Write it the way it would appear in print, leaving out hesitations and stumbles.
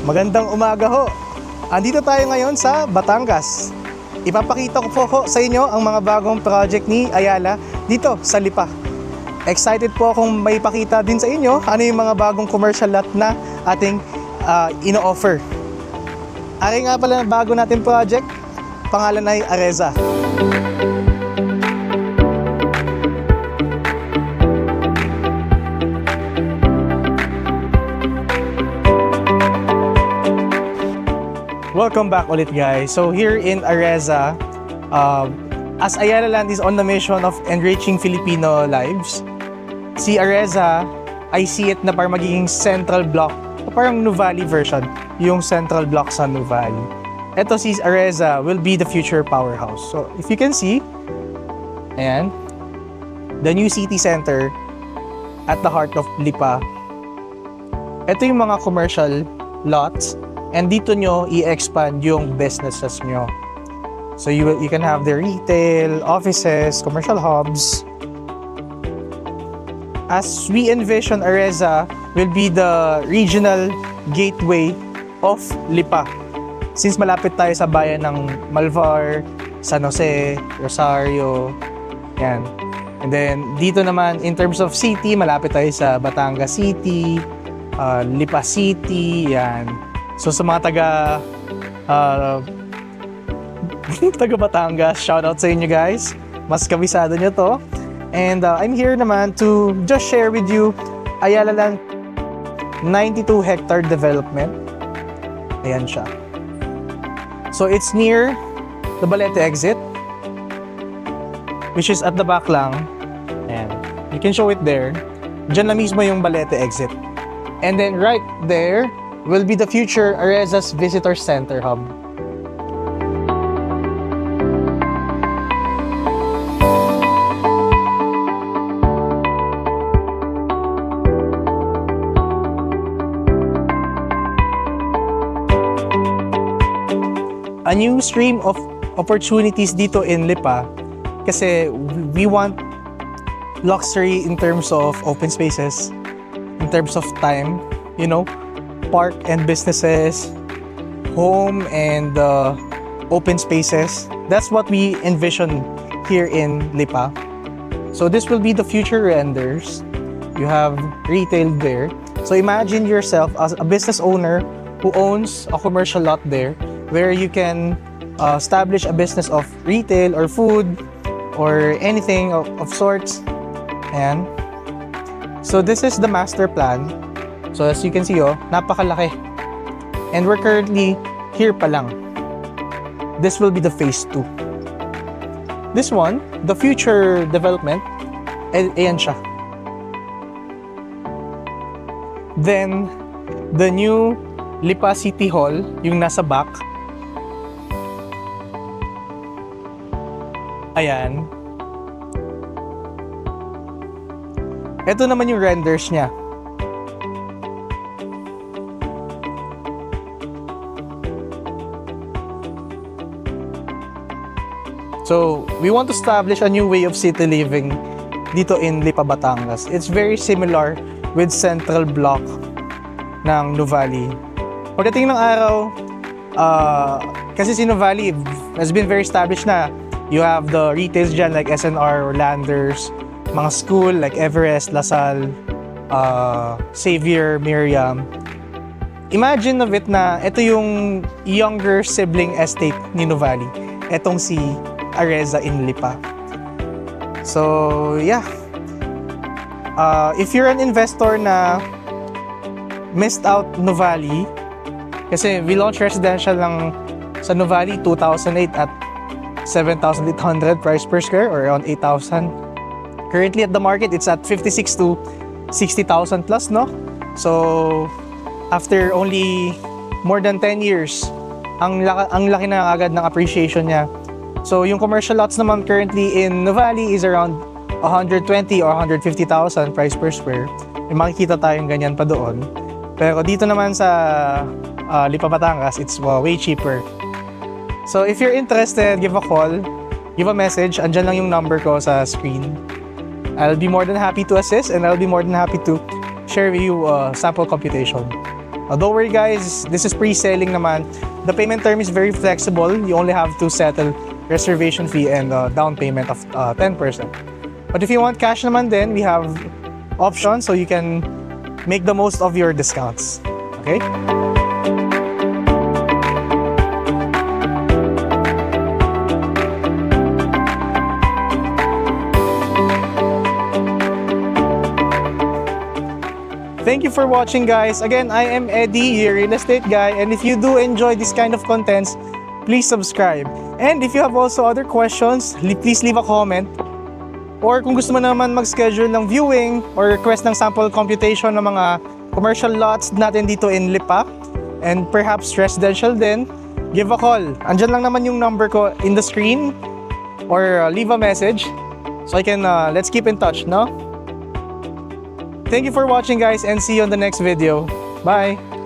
Magandang umaga ho. Andito tayo ngayon sa Batangas. Ipapakita ko po sa inyo ang mga bagong project ni Ayala dito sa Lipa. Excited po akong may pakita din sa inyo ano yung mga bagong commercial lot na ating ino-offer. Ari nga pala ang bago natin project, pangalan ay Areza. Welcome back ulit guys. So here in Areza, as Ayala Land is on the mission of enriching Filipino lives, si Areza, I see it na parang magiging central block, parang Nuvali version, yung central block sa Nuvali. Ito si Areza will be the future powerhouse. So if you can see, ayan, the new city center at the heart of Lipa. Ito yung mga commercial lots. And dito nyo i-expand yung businesses nyo. So you can have the retail, offices, commercial hubs. As we envision, Areza will be the regional gateway of Lipa. Since malapit tayo sa bayan ng Malvar, San Jose, Rosario, yan. And then dito naman in terms of city, malapit tayo sa Batangas City, Lipa City, yan. So sa mga taga Batangas, shout out sa inyo guys. Mas kabisado nyo to. And I'm here naman to just share with you Ayala Land 92 hectare development. Ayan siya. So it's near the Balete exit, which is at the back lang. Ayan. You can show it there. Diyan lang mismo yung Balete exit. And then right there will be the future Areza's Visitor Center Hub. A new stream of opportunities dito in Lipa kasi we want luxury in terms of open spaces, in terms of time, you know, park and businesses, home and open spaces. That's what we envision here in Lipa. So this will be the future renders. You have retail there. So imagine yourself as a business owner who owns a commercial lot there where you can establish a business of retail or food or anything of sorts. And so this is the master plan. So as you can see, napakalaki. And we're currently here pa lang. This will be the phase 2. This one, the future development, ayan siya. Then, the new Lipa City Hall, yung nasa back. Ayan. Ito naman yung renders niya. So, we want to establish a new way of city living dito in Lipa, Batangas. It's very similar with Central Block ng Nuvali. Pagdating ng araw, kasi si Nuvali has been very established na. You have the retails dyan like SNR or Landers, mga school like Everest, Lasal, Xavier, Miriam. Imagine of it na ito yung younger sibling estate ni Nuvali. Etong si Areza in Lipa. So, yeah. If you're an investor na missed out Nuvali, kasi we launched residential lang sa Nuvali 2008 at 7,800 price per square or around 8,000. Currently at the market, it's at 56 to 60,000 plus, no? So, after only more than 10 years, ang laki na agad ng appreciation niya. So, yung commercial lots naman currently in Nuvali is around 120 or 150,000 price per square. May makikita tayong ganyan pa doon. Pero dito naman sa Lipa, Batangas, it's way cheaper. So, if you're interested, give a call, give a message. Andyan lang yung number ko sa screen. I'll be more than happy to assist and I'll be more than happy to share with you sample computation. Don't worry guys, this is pre-selling naman. The payment term is very flexible. You only have to settle reservation fee and down payment of 10%. But if you want cash naman then, we have options so you can make the most of your discounts. Okay? Thank you for watching guys. Again, I am Eddie, your real estate guy, and if you do enjoy this kind of contents, please subscribe. And if you have also other questions, please leave a comment. Or kung gusto mo naman mag-schedule ng viewing or request ng sample computation ng mga commercial lots natin dito in Lipa and perhaps residential din, give a call. Andyan lang naman yung number ko in the screen or leave a message so I can let's keep in touch, no? Thank you for watching guys and see you on the next video. Bye!